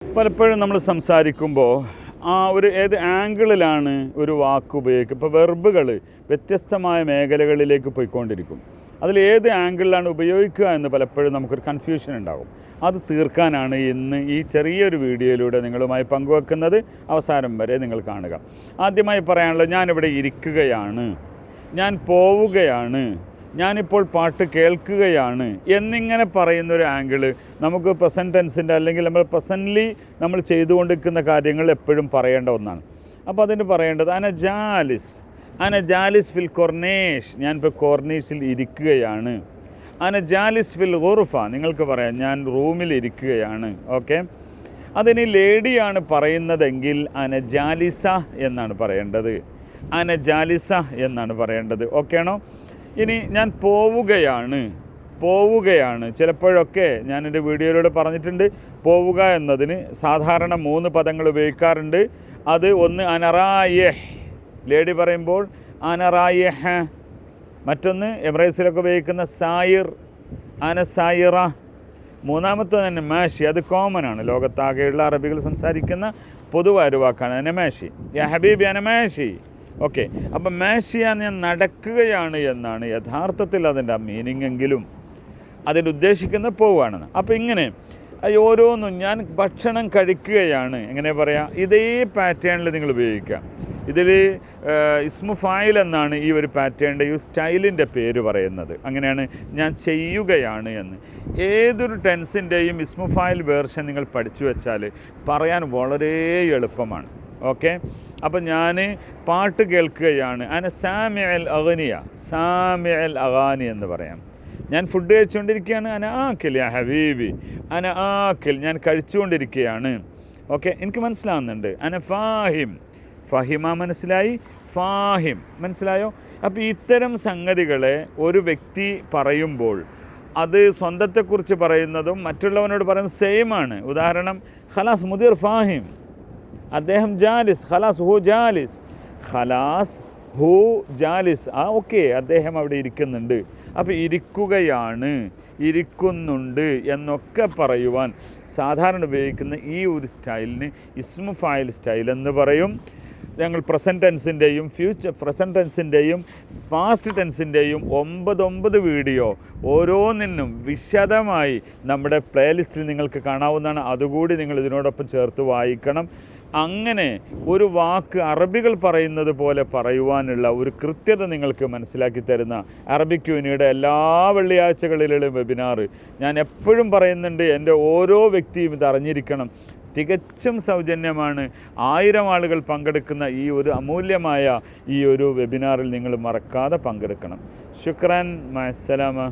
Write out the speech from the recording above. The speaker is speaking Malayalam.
പലപ്പോഴും നമ്മൾ സംസാരിക്കുമ്പോൾ ഏത് ആംഗിളിലാണ് ഒരു വാക്ക് ഉപയോഗിക്കുക. ഇപ്പോൾ വെർബുകൾ വ്യത്യസ്തമായ മേഖലകളിലേക്ക് പോയിക്കൊണ്ടിരിക്കും. അതിൽ ഏത് ആംഗിളിലാണ് ഉപയോഗിക്കുക എന്ന് പലപ്പോഴും നമുക്കൊരു കൺഫ്യൂഷൻ ഉണ്ടാകും. അത് തീർക്കാനാണ് ഇന്ന് ഈ ചെറിയൊരു വീഡിയോയിലൂടെ നിങ്ങളുമായി പങ്കുവെക്കുന്നത്. അവസാനം വരെ നിങ്ങൾ കാണുക. ആദ്യമായി പറയാനുള്ളത്, ഞാനിവിടെ ഇരിക്കുകയാണ്, ഞാൻ പോവുകയാണ്, ഞാനിപ്പോൾ പാട്ട് കേൾക്കുകയാണ് എന്നിങ്ങനെ പറയുന്നൊരു ആംഗിള് നമുക്ക് പ്രസൻറ്റ് ടെൻസിൻ്റെ അല്ലെങ്കിൽ നമ്മൾ പ്രസൻ്റ്ലി നമ്മൾ ചെയ്തുകൊണ്ടിരിക്കുന്ന കാര്യങ്ങൾ എപ്പോഴും പറയേണ്ട ഒന്നാണ്. അപ്പോൾ അതിന് പറയേണ്ടത് അന ജാലിസ് ഫിൽ കോർണേഷ്, ഞാനിപ്പോൾ കോർണീഷിൽ ഇരിക്കുകയാണ്. അന ജാലിസ് ഫിൽ ഗുർഫ, നിങ്ങൾക്ക് പറയാം ഞാൻ റൂമിൽ ഇരിക്കുകയാണ്. ഓക്കെ, അതിന് ലേഡിയാണ് പറയുന്നതെങ്കിൽ അന ജാലിസ എന്നാണ് പറയേണ്ടത്. അന ജാലിസ എന്നാണ് പറയേണ്ടത്. ഓക്കെ ആണോ? ഇനി ഞാൻ പോവുകയാണ്. ചിലപ്പോഴൊക്കെ ഞാൻ എൻ്റെ വീഡിയോയിലൂടെ പറഞ്ഞിട്ടുണ്ട്, പോവുക എന്നതിന് സാധാരണ 3 പദങ്ങൾ ഉപയോഗിക്കാറുണ്ട്. അത് ഒന്ന് അനറായഹ്, ലേഡി പറയുമ്പോൾ അനറായഹ്. മറ്റൊന്ന് എബ്രൈസിലൊക്കെ ഉപയോഗിക്കുന്ന സായിർ, അനസായിറ. മൂന്നാമത്തെ തന്നെ മാഷി, അത് കോമൺ ആണ്, ലോകത്താകെയുള്ള അറബികൾ സംസാരിക്കുന്ന പൊതുവായൊരു വാക്കാണ് അനമാഷി. യാ ഹബീബി അനമാഷി. ഓക്കെ, അപ്പം മാഷിയ ഞാൻ നടക്കുകയാണ് എന്നാണ് യഥാർത്ഥത്തിൽ അതിൻ്റെ മീനിങ് എങ്കിലും അതിൽ ഉദ്ദേശിക്കുന്ന പോവുകയാണെന്ന്. അപ്പോൾ ഇങ്ങനെ ഓരോന്നും, ഞാൻ ഭക്ഷണം കഴിക്കുകയാണ് എങ്ങനെ പറയാം, ഇതേ പാറ്റേണിൽ നിങ്ങൾ ഉപയോഗിക്കുക. ഇതിൽ ഇസ്മു ഫായിൽ എന്നാണ് ഈ ഒരു പാറ്റേണിൻ്റെ ഈ സ്റ്റൈലിൻ്റെ പേര് പറയുന്നത്. അങ്ങനെയാണ് ഞാൻ ചെയ്യുകയാണ് എന്ന്. ഏതൊരു ടെൻസിൻ്റെയും ഇസ്മു ഫായിൽ വേർഷൻ നിങ്ങൾ പഠിച്ചു വെച്ചാൽ പറയാൻ വളരെ എളുപ്പമാണ്. ഓക്കെ, അപ്പം ഞാൻ പാട്ട് കേൾക്കുകയാണ്, അന സാമിഅൽ അഗ്നിയ, സാമിഅൽ അഗാനി എന്ന് പറയാം. ഞാൻ ഫുഡ് കഴിച്ചുകൊണ്ടിരിക്കുകയാണ്, അന ആക്കിൽ യാ ഹബീബി, അന ആക്കിൽ, ഞാൻ കഴിച്ചുകൊണ്ടിരിക്കുകയാണ്. ഓക്കെ, എനിക്ക് മനസ്സിലാവുന്നുണ്ട്. അന ഫാഹിം, ഫഹിമ മനസ്സിലായി, ഫാഹിം മനസ്സിലായോ? അപ്പോൾ ഇത്തരം സംഗതികളെ ഒരു വ്യക്തി പറയുമ്പോൾ അത് സ്വന്തത്തെക്കുറിച്ച് പറയുന്നതും മറ്റുള്ളവനോട് പറയുന്നത് സെയിം ആണ്. ഉദാഹരണം, ഖലാസ് മുദീർ ഫാഹിം, അദ്ദേഹം ജാലിസ്, ഖലാസ് ഹു ജാലിസ്, ഖലാസ് ഹു ജാലിസ്. ഓക്കെ, അദ്ദേഹം അവിടെ ഇരിക്കുന്നുണ്ട്. അപ്പോൾ ഇരിക്കുകയാണ്, ഇരിക്കുന്നുണ്ട് എന്നൊക്കെ പറയുവാൻ സാധാരണ ഉപയോഗിക്കുന്ന ഈ ഒരു സ്റ്റൈലിന് ഇസ്മു ഫായിൽ സ്റ്റൈൽ എന്ന് പറയും. ഞങ്ങൾ പ്രസൻറ്റ് ടെൻസിൻ്റെയും പ്രസൻറ്റ് ടെൻസിൻ്റെയും പാസ്റ്റ് ടെൻസിൻ്റെയും 9 വീഡിയോ ഓരോന്നിനും വിശദമായി നമ്മുടെ പ്ലേലിസ്റ്റിൽ നിങ്ങൾക്ക് കാണാവുന്നതാണ്. അതുകൂടി നിങ്ങൾ ഇതിനോടൊപ്പം ചേർത്ത് വായിക്കണം. അങ്ങനെ ഒരു വാക്ക് അറബികൾ പറയുന്നത് പോലെ പറയുവാനുള്ള ഒരു കൃത്യത നിങ്ങൾക്ക് മനസ്സിലാക്കി തരുന്ന അറബിക് യൂണിയുടെ എല്ലാ വെള്ളിയാഴ്ചകളിലുള്ള വെബിനാർ ഞാൻ എപ്പോഴും പറയുന്നുണ്ട്. എൻ്റെ ഓരോ വ്യക്തിയും ഇത് അറിഞ്ഞിരിക്കണം. തികച്ചും സൗജന്യമാണ്. 1000 ആളുകൾ പങ്കെടുക്കുന്ന ഈ ഒരു അമൂല്യമായ ഈ ഒരു വെബിനാറിൽ നിങ്ങൾ മറക്കാതെ പങ്കെടുക്കണം. ശുക്രാൻ, മഅസ്സലാമ.